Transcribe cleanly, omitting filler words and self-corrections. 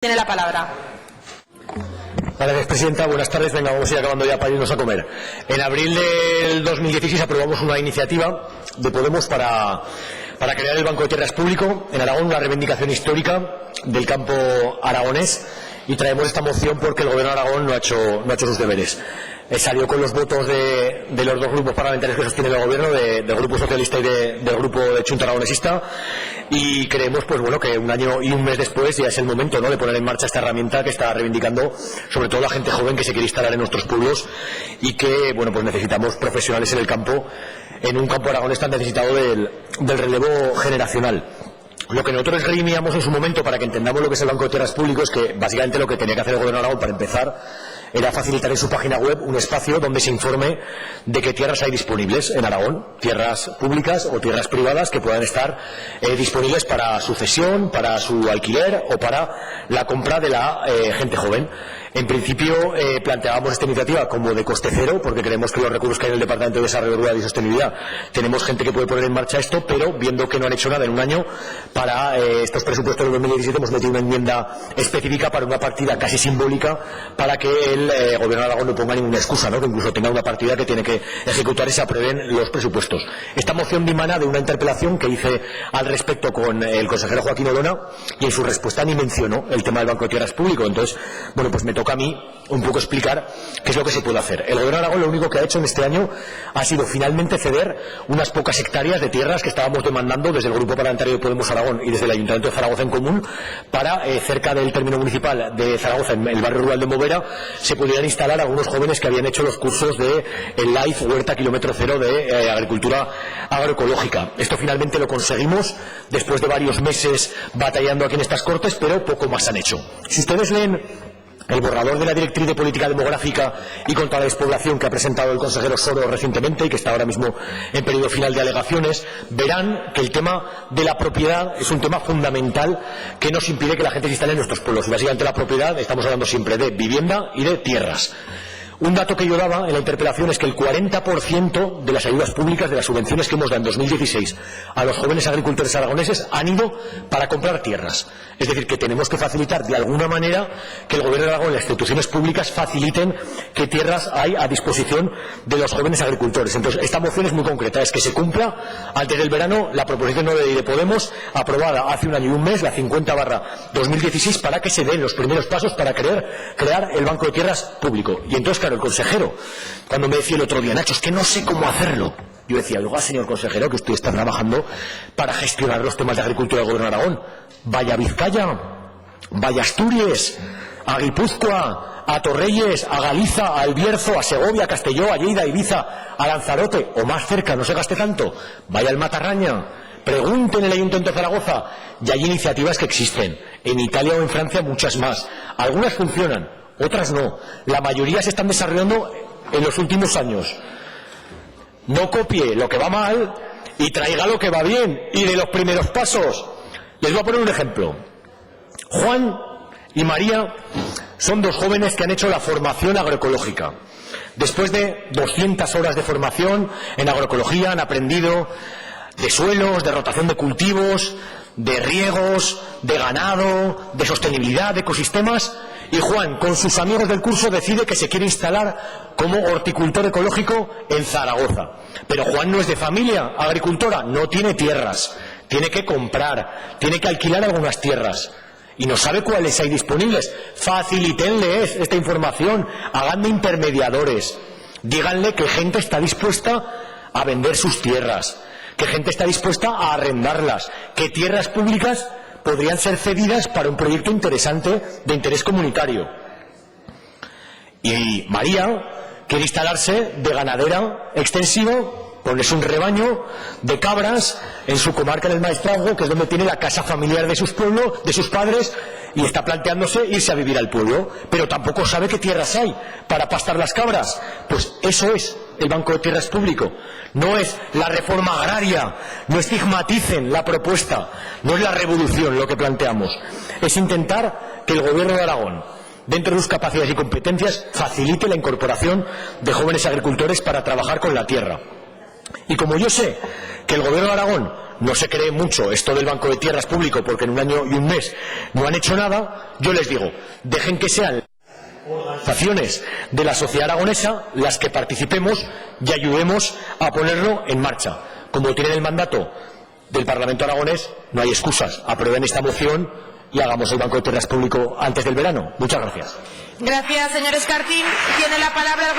Tiene la palabra. Gracias, presidenta. Buenas tardes. Venga, vamos a ir acabando ya para irnos a comer. En abril del 2016 aprobamos una iniciativa de Podemos para crear el Banco de Tierras Público en Aragón, una reivindicación histórica del campo aragonés, y traemos esta moción porque el Gobierno de Aragón no ha hecho sus deberes. Salió con los votos de los dos grupos parlamentarios que sostienen el Gobierno, del Grupo Socialista y del Grupo de Chunta Aragonesista, y creemos que un año y un mes después ya es el momento, ¿no?, de poner en marcha esta herramienta que está reivindicando sobre todo la gente joven que se quiere instalar en nuestros pueblos y que pues necesitamos profesionales en el campo, en un campo aragonés tan necesitado del relevo generacional. Lo que nosotros esgrimíamos en su momento, para que entendamos lo que es el Banco de Tierras Público, es que básicamente lo que tenía que hacer el Gobierno de Aragón para empezar era facilitar en su página web un espacio donde se informe de qué tierras hay disponibles en Aragón, tierras públicas o tierras privadas que puedan estar disponibles para su cesión, para su alquiler o para la compra de la gente joven. En principio planteábamos esta iniciativa como de coste cero, porque creemos que los recursos que hay en el Departamento de Desarrollo Rural y Sostenibilidad tenemos gente que puede poner en marcha esto, pero viendo que no han hecho nada en un año, para estos presupuestos de 2017 hemos metido una enmienda específica para una partida casi simbólica para que el Gobierno de Aragón no ponga ninguna excusa, ¿no?, que incluso tenga una partida que tiene que ejecutar y se aprueben los presupuestos. Esta moción dimana de una interpelación que hice al respecto con el consejero Joaquín Olona, y en su respuesta ni mencionó el tema del Banco de Tierras Público. Entonces, pues me toca a mí un poco explicar qué es lo que se puede hacer. El Gobierno de Aragón lo único que ha hecho en este año ha sido finalmente ceder unas pocas hectáreas de tierras que estábamos demandando desde el Grupo Parlamentario de Podemos Aragón y desde el Ayuntamiento de Zaragoza en común, para cerca del término municipal de Zaragoza, en el barrio rural de Movera, se pudieran instalar algunos jóvenes que habían hecho los cursos de el LIFE Huerta Kilómetro Cero de agricultura agroecológica. Esto finalmente lo conseguimos después de varios meses batallando aquí en estas Cortes, pero poco más han hecho. Si ustedes leen el borrador de la Directriz de Política Demográfica y contra la Despoblación que ha presentado el consejero Soro recientemente y que está ahora mismo en periodo final de alegaciones, verán que el tema de la propiedad es un tema fundamental que nos impide que la gente se instale en nuestros pueblos. Y básicamente la propiedad, estamos hablando siempre de vivienda y de tierras. Un dato que yo daba en la interpelación es que el 40% de las ayudas públicas, de las subvenciones que hemos dado en 2016 a los jóvenes agricultores aragoneses, han ido para comprar tierras. Es decir, que tenemos que facilitar de alguna manera que el Gobierno de Aragón y las instituciones públicas faciliten qué tierras hay a disposición de los jóvenes agricultores. Entonces, esta moción es muy concreta, es que se cumpla antes del verano la proposición no de ley de Podemos, aprobada hace un año y un mes, la 50/2016, para que se den los primeros pasos para crear el Banco de Tierras Público. Y entonces, claro, el consejero, cuando me decía el otro día, Nacho, es que no sé cómo hacerlo, yo decía, oiga, señor consejero, que usted está trabajando para gestionar los temas de agricultura del Gobierno de Aragón. Vaya a Vizcaya, vaya a Asturias, a Guipúzcoa, a Torrelles, a Galiza, a El Bierzo, a Segovia, a Castelló, a Lleida, a Ibiza, a Lanzarote, o más cerca, no se gaste tanto, vaya al Matarraña, pregunten en el Ayuntamiento de Zaragoza, y hay iniciativas que existen, en Italia o en Francia muchas más, algunas funcionan, otras no, la mayoría se están desarrollando en los últimos años. No copie lo que va mal y traiga lo que va bien, y de los primeros pasos. Les voy a poner un ejemplo. Juan y María son dos jóvenes que han hecho la formación agroecológica. Después de 200 horas de formación en agroecología han aprendido de suelos, de rotación de cultivos, de riegos, de ganado, de sostenibilidad, de ecosistemas. Y Juan, con sus amigos del curso, decide que se quiere instalar como horticultor ecológico en Zaragoza. Pero Juan no es de familia agricultora, no tiene tierras, tiene que comprar, tiene que alquilar algunas tierras y no sabe cuáles hay disponibles. Facilítenles esta información, hagan de intermediadores, díganle que gente está dispuesta a vender sus tierras, que gente está dispuesta a arrendarlas, que tierras públicas podrían ser cedidas para un proyecto interesante de interés comunitario. Y María quiere instalarse de ganadera extensiva, ponerse un rebaño de cabras en su comarca del Maestrazgo, que es donde tiene la casa familiar de sus pueblos, de sus padres, y está planteándose irse a vivir al pueblo, pero tampoco sabe qué tierras hay para pastar las cabras. Pues eso es el Banco de Tierras Público. No es la reforma agraria, no estigmaticen la propuesta, no es la revolución lo que planteamos. Es intentar que el Gobierno de Aragón, dentro de sus capacidades y competencias, facilite la incorporación de jóvenes agricultores para trabajar con la tierra. Y como yo sé que el Gobierno de Aragón no se cree mucho esto del Banco de Tierras Público porque en un año y un mes no han hecho nada, yo les digo, dejen que sean organizaciones de la sociedad aragonesa las que participemos y ayudemos a ponerlo en marcha. Como tienen el mandato del Parlamento aragonés, no hay excusas. Aprueben esta moción y hagamos el Banco de Tierras Público antes del verano. Muchas gracias. Gracias, señor Escartín. Tiene la palabra